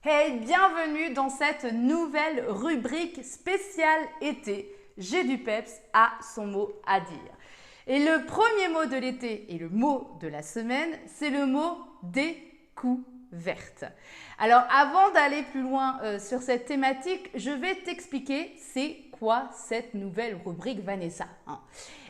Hey, bienvenue dans cette nouvelle rubrique spéciale été. J'ai du peps à son mot à dire. Et le premier mot de l'été et le mot de la semaine, c'est le mot découverte. Alors avant d'aller plus loin sur cette thématique, je vais t'expliquer c'est quoi cette nouvelle rubrique Vanessa.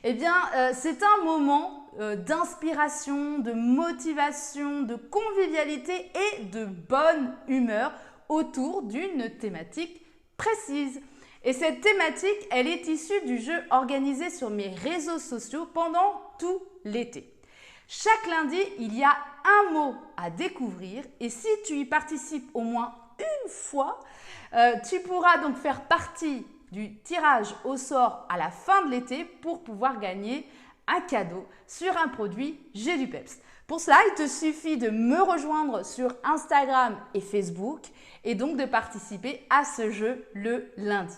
Eh bien, c'est un moment d'inspiration, de motivation, de convivialité et de bonne humeur autour d'une thématique précise. Et cette thématique, elle est issue du jeu organisé sur mes réseaux sociaux pendant tout l'été. Chaque lundi, il y a un mot à découvrir et si tu y participes au moins une fois, tu pourras donc faire partie du tirage au sort à la fin de l'été pour pouvoir gagner un cadeau sur un produit J'ai du peps. Pour cela, il te suffit de me rejoindre sur Instagram et Facebook et donc de participer à ce jeu le lundi.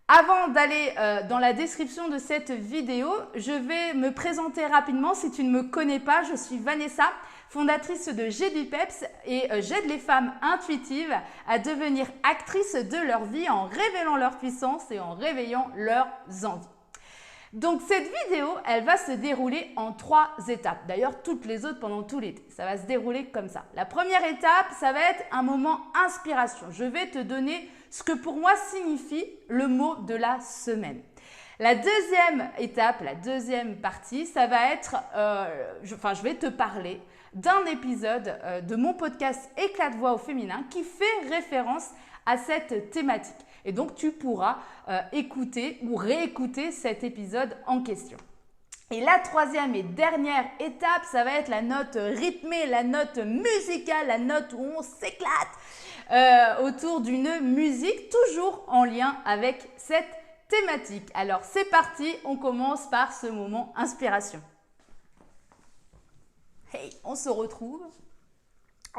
Avant d'aller dans la description de cette vidéo, je vais me présenter rapidement. Si tu ne me connais pas, je suis Vanessa, fondatrice de J'ai du peps et j'aide les femmes intuitives à devenir actrices de leur vie en révélant leur puissance et en réveillant leurs envies. Donc cette vidéo, elle va se dérouler en 3 étapes. D'ailleurs, toutes les autres pendant tout l'été. Ça va se dérouler comme ça. La première étape, ça va être un moment inspiration. Je vais te donner ce que pour moi signifie le mot de la semaine. La deuxième étape, la deuxième partie, ça va être, je vais te parler d'un épisode de mon podcast Éclat de voix au féminin qui fait référence à cette thématique. Et donc, tu pourras écouter ou réécouter cet épisode en question. Et la troisième et dernière étape, ça va être la note rythmée, la note musicale, la note où on s'éclate autour d'une musique, toujours en lien avec cette thématique. Alors, c'est parti, on commence par ce moment inspiration. Hey, on se retrouve.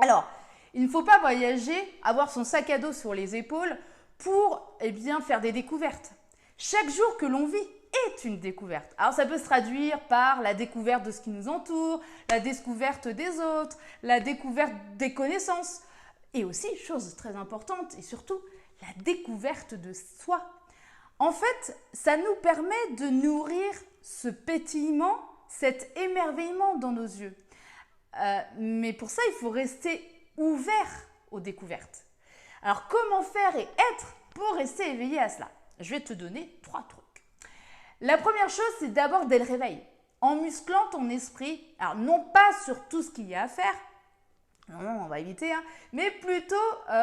Alors, il ne faut pas voyager, avoir son sac à dos sur les épaules pour faire des découvertes. Chaque jour que l'on vit est une découverte. Alors ça peut se traduire par la découverte de ce qui nous entoure, la découverte des autres, la découverte des connaissances et aussi, chose très importante et surtout, la découverte de soi. En fait, ça nous permet de nourrir ce pétillement, cet émerveillement dans nos yeux. Mais pour ça, il faut rester ouvert aux découvertes. Alors, comment faire et être pour rester éveillé à cela? Je vais te donner 3 trucs. La première chose, c'est d'abord dès le réveil, en musclant ton esprit. Alors, non pas sur tout ce qu'il y a à faire, non, on va éviter, mais plutôt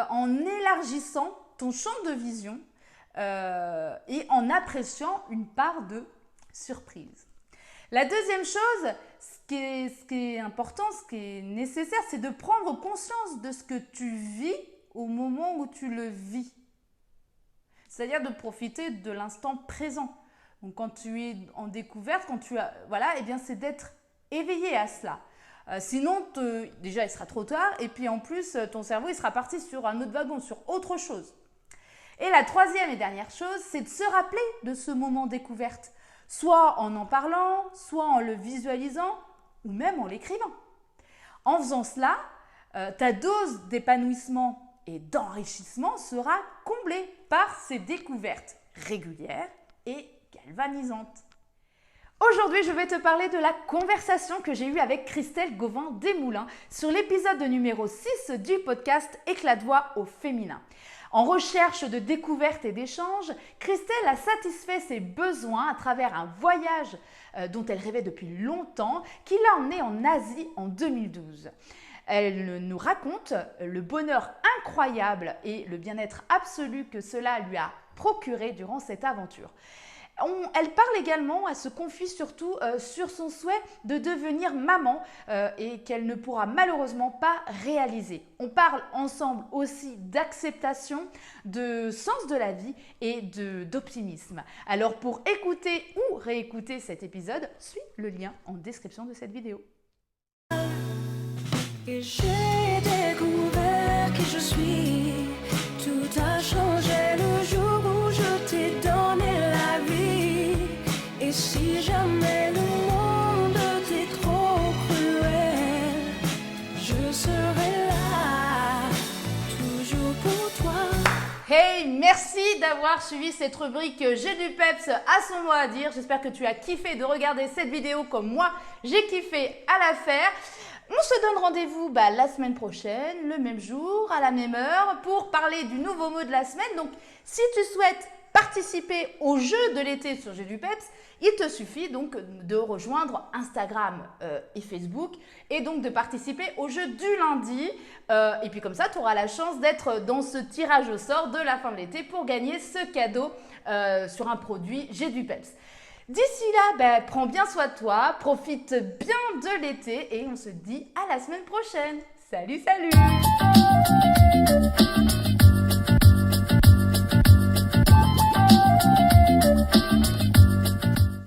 en élargissant ton champ de vision et en appréciant une part de surprise. La deuxième chose, ce qui est important, ce qui est nécessaire, c'est de prendre conscience de ce que tu vis au moment où tu le vis. C'est-à-dire de profiter de l'instant présent. Donc quand tu es en découverte, c'est d'être éveillé à cela. Sinon, déjà, il sera trop tard et puis en plus, ton cerveau il sera parti sur un autre wagon, sur autre chose. Et la troisième et dernière chose, c'est de se rappeler de ce moment découverte, soit en parlant, soit en le visualisant ou même en l'écrivant. En faisant cela, ta dose d'épanouissement et d'enrichissement sera comblée par ces découvertes régulières et galvanisantes. Aujourd'hui, je vais te parler de la conversation que j'ai eue avec Christelle Gauvin-Desmoulins sur l'épisode numéro 6 du podcast Éclat de voix au féminin. En recherche de découvertes et d'échanges, Christelle a satisfait ses besoins à travers un voyage dont elle rêvait depuis longtemps, qui l'a emmenée en Asie en 2012. Elle nous raconte le bonheur incroyable et le bien-être absolu que cela lui a procuré durant cette aventure. Elle parle également, elle se confie surtout sur son souhait de devenir maman et qu'elle ne pourra malheureusement pas réaliser. On parle ensemble aussi d'acceptation, de sens de la vie et d'optimisme. Alors pour écouter ou réécouter cet épisode, suis le lien en description de cette vidéo. Et j'ai découvert qui je suis. Tout a changé le jour où je t'ai donné la vie. Et si jamais le monde t'est trop cruel, je serai là. Hey, merci d'avoir suivi cette rubrique J'ai du peps à son mot à dire. J'espère que tu as kiffé de regarder cette vidéo comme moi, j'ai kiffé à la faire. On se donne rendez-vous la semaine prochaine, le même jour, à la même heure, pour parler du nouveau mot de la semaine. Donc, si tu souhaites participer au jeu de l'été sur J'ai du peps, il te suffit donc de rejoindre Instagram et Facebook et donc de participer au jeu du lundi. Et puis comme ça, tu auras la chance d'être dans ce tirage au sort de la fin de l'été pour gagner ce cadeau sur un produit J'ai du peps. D'ici là, prends bien soin de toi, profite bien de l'été et on se dit à la semaine prochaine. Salut, salut!